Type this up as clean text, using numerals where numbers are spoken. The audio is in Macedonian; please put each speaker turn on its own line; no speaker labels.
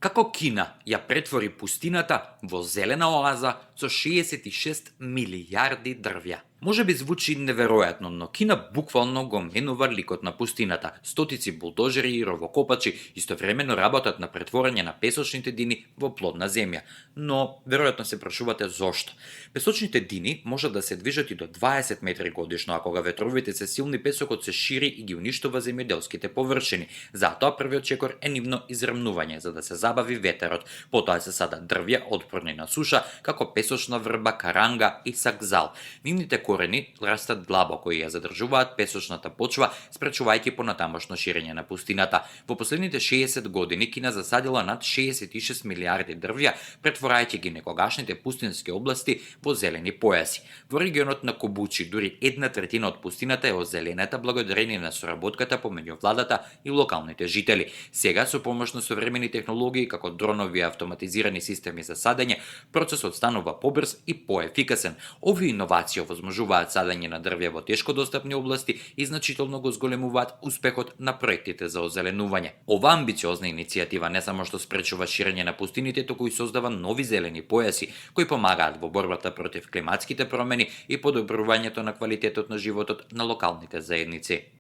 Како Кина ја претвори пустината во зелена оаза со 66 милијарди дрвја. Може би звучи неверојатно, но Кина буквално го менува ликот на пустината. Стотици булдожери и ровокопачи истовремено работат на претворање на песочните дини во плодна земја. Но веројатно се прашувате зошто. Песочните дини можат да се движат и до 20 метри годишно, а кога ветровите се силни, песокот се шири и ги уништува земјоделските површини. Затоа првиот чекор е нивно изремнување, за да се забави ветерот. Потоа се садат дрвја отпорни на суша, како песочна врба, каранга и сакзал. Нивните корени растат длабоко и ја задржуваат песочната почва, спречувајќи понатамошно ширење на пустината. Во последните 60 години Кина засадила над 66 милијарди дрвја, претворајќи ги некогашните пустински области во зелени појаси. Во регионот на Кобучи дури 1/3 од пустината е озеленета благодарение на соработката помеѓу владата и локалните жители. Сега со помош на современи технологии како дронови и автоматизирани системи за садење, процесот станува побрз и поефикасен. Овие иновации овозможуваат садење на дрвја во тешко достапни области и значително го зголемуваат успехот на проектите за озеленување. Ова амбициозна иницијатива не само што спречува ширење на пустините, туку и создава нови зелени појаси кои помагаат во борбата против климатските промени и подобрувањето на квалитетот на животот на локалните заедници.